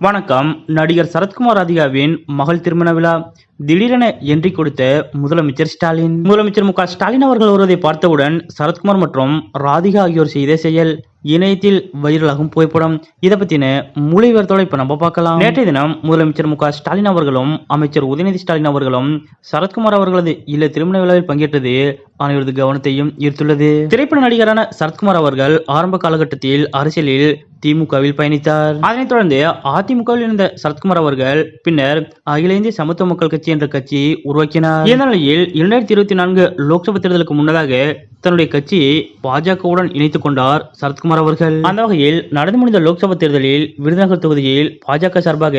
வணக்கம். நடிகர் சரத்குமார் ராதிகாவின் மகள் திருமண விழா. திடீரென என்ட்ரி கொடுத்த முதலமைச்சர் ஸ்டாலின். முதலமைச்சர் மு க ஸ்டாலின் அவர்கள் வருவதை பார்த்தவுடன் சரத்குமார் மற்றும் ராதிகா ஆகியோர் செய்த செயல் இணையத்தில் வைரலாகும் புகைப்படம். இதை பத்தின முழு விவரத்தோட இப்ப நம்ம பார்க்கலாம். நேற்றைய தினம் முதலமைச்சர் மு க ஸ்டாலின் அவர்களும் அமைச்சர் உதயநிதி ஸ்டாலின் அவர்களும் சரத்குமார் அவர்களது இல்ல திருமண விழாவில் பங்கேற்றது அனைவரது கவனத்தையும் ஈர்த்துள்ளது. திரைப்பட நடிகரான சரத்குமார் அவர்கள் ஆரம்ப காலகட்டத்தில் அரசியலில் திமுகவில் பயணித்தார். அதனைத் தொடர்ந்து அதிமுகவில் இருந்த சரத்குமார் அவர்கள் பின்னர் அகில இந்திய சமத்துவ மக்கள் கட்சி என்ற கட்சியை உருவாக்கினார். இந்த நிலையில் 2024 லோக்சபா தேர்தலுக்கு முன்னதாக தன்னுடைய கட்சியை பாஜகவுடன் இணைத்துக் கொண்டார் சரத்குமார் அவர்கள். அந்த வகையில் நடந்து முடிந்த லோக்சபா தேர்தலில் விருதுநகர் தொகுதியில் பாஜக சார்பாக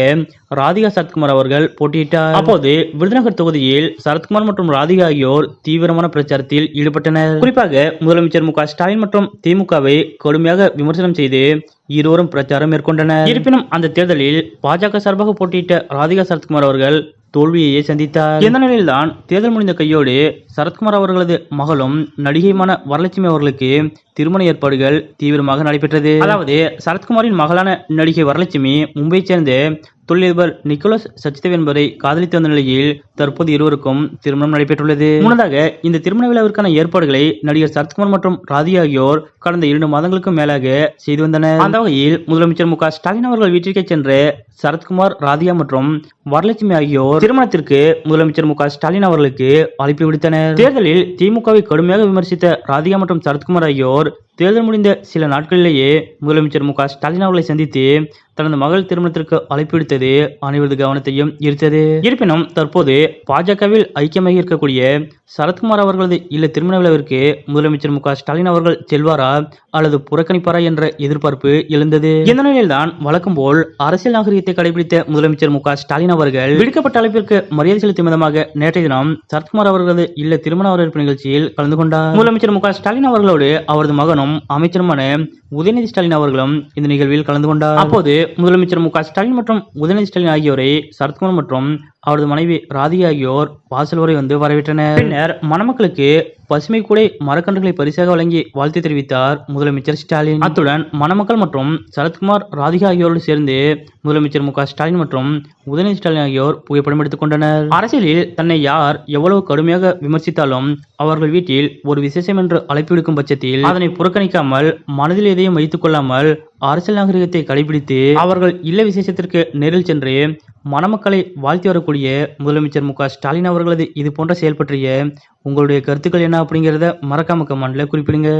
ராதிகா சரத்குமார் அவர்கள் போட்டியிட்டார். அப்போது விருதுநகர் தொகுதியில் சரத்குமார் மற்றும் ராதிகா ஆகியோர் தீவிரமான பிரச்சாரத்தில் ஈடுபட்டனர். குறிப்பாக முதலமைச்சர் மு க ஸ்டாலின் மற்றும் திமுகவை கடுமையாக விமர்சனம் செய்து இருவரும் பிரச்சாரம் மேற்கொண்டனர். இருப்பினும் அந்த தேர்தலில் பாஜக சார்பாக போட்டியிட்ட ராதிகா சரத்குமார் அவர்கள் தோல்வியையே சந்தித்தார். இந்த நிலையில்தான் தேர்தல் முடிந்த கையோடு சரத்குமார் அவர்களது மகளும் நடிகையுமான வரலட்சுமி அவர்களுக்கு திருமண ஏற்பாடுகள் தீவிரமாக நடைபெற்றது. அதாவது சரத்குமாரின் மகளான நடிகை வரலட்சுமி மும்பையை சேர்ந்த தொழிலதிபர் நிக்கோலஸ் சச்தேவ் என்பவரை காதலித்து வந்த நிலையில் தற்போது இருவருக்கும் திருமணம் நடைபெற்றுள்ளது. முன்னதாக இந்த திருமண விழாவிற்கான ஏற்பாடுகளை நடிகர் சரத்குமார் மற்றும் ராதிகா ஆகியோர் கடந்த 2 மாதங்களுக்கும் மேலாக செய்து வந்தனர். அந்த வகையில் முதலமைச்சர் மு க ஸ்டாலின் அவர்கள் வீட்டிற்கே சென்ற சரத்குமார், ராதிகா மற்றும் வரலட்சுமி ஆகியோர் திருமணத்திற்கு முதலமைச்சர் மு க ஸ்டாலின் அவர்களுக்கு அழைப்பு விடுத்தனர். தேர்தலில் திமுகவை கடுமையாக விமர்சித்த ராதிகா மற்றும் சரத்குமார் ஆகியோர் தேர்தல் முடிந்த சில நாட்களிலேயே முதலமைச்சர் மு க ஸ்டாலின் அவர்களை சந்தித்து தனது மகள் திருமணத்திற்கு அழைப்பு விடுத்தது அனைவரது கவனத்தையும் ஈர்த்தது. இருப்பினும் தற்போது பாஜகவில் ஐக்கியமாக இருக்கக்கூடிய சரத்குமார் அவர்களது இல்ல திருமண விழாவிற்கு முதலமைச்சர் மு க ஸ்டாலின் அவர்கள் செல்வாரா அல்லது புறக்கணிப்பாரா என்ற எதிர்பார்ப்பு எழுந்தது. இந்த நிலையில்தான் வழக்கம் போல் அரசியல் நாகரிகத்தை கடைபிடித்த முதலமைச்சர் மு க ஸ்டாலின் அவர்கள் விடுக்கப்பட்ட அழைப்பிற்கு மரியாதை செலுத்தும் விதமாக நேற்றைய தினம் சரத்குமார் அவர்களது இல்ல திருமண வரவேற்பு நிகழ்ச்சியில் கலந்து கொண்டார். முதலமைச்சர் மு க ஸ்டாலின் அவர்களோடு அவரது மகனும் அமைச்சருமான உதயநிதி ஸ்டாலின் அவர்களும் இந்த நிகழ்வில் கலந்து கொண்டார். அப்போது முதலமைச்சர் மு க ஸ்டாலின் மற்றும் உதயநிதி ஸ்டாலின் ஆகியோரை சரத்குமார் மற்றும் அவரது மனைவி ராதிகா ஆகியோர் வாசல் வரை வந்து வரவேற்றனர். பின்னர் மணமக்களுக்கு பசுமை கூடை மரக்கன்றுகளை பரிசாக வழங்கி வாழ்த்து தெரிவித்தார் முதலமைச்சர் ஸ்டாலின். அத்துடன் மணமக்கள் மற்றும் சரத்குமார், ராதிகா ஆகியோரோடு சேர்ந்து முதலமைச்சர் மு க ஸ்டாலின் மற்றும் உதயநிதி ஸ்டாலின் ஆகியோர் புகைப்படம் எடுத்துக் கொண்டனர். அரசியலில் தன்னை யார் எவ்வளவு கடுமையாக விமர்சித்தாலும் அவர்கள் வீட்டில் ஒரு விசேஷம் என்று அழைப்பு விடுக்கும் பட்சத்தில் அதனை புறக்கணிக்காமல் மனதில் எதையும் வைத்துக் கொள்ளாமல் அரசியல் நாகரிகத்தை கடைபிடித்து அவர்கள் இல்ல விசேஷத்திற்கு நேரில் சென்று மணமக்களை வாழ்த்தி வரக்கூடிய முதலமைச்சர் மு க ஸ்டாலின் அவர்களது இது போன்ற செயல் பற்றிய உங்களுடைய கருத்துக்கள் என்ன அப்படிங்கிறத மறக்காம கமெண்ட்ல குறிப்பிடுங்க.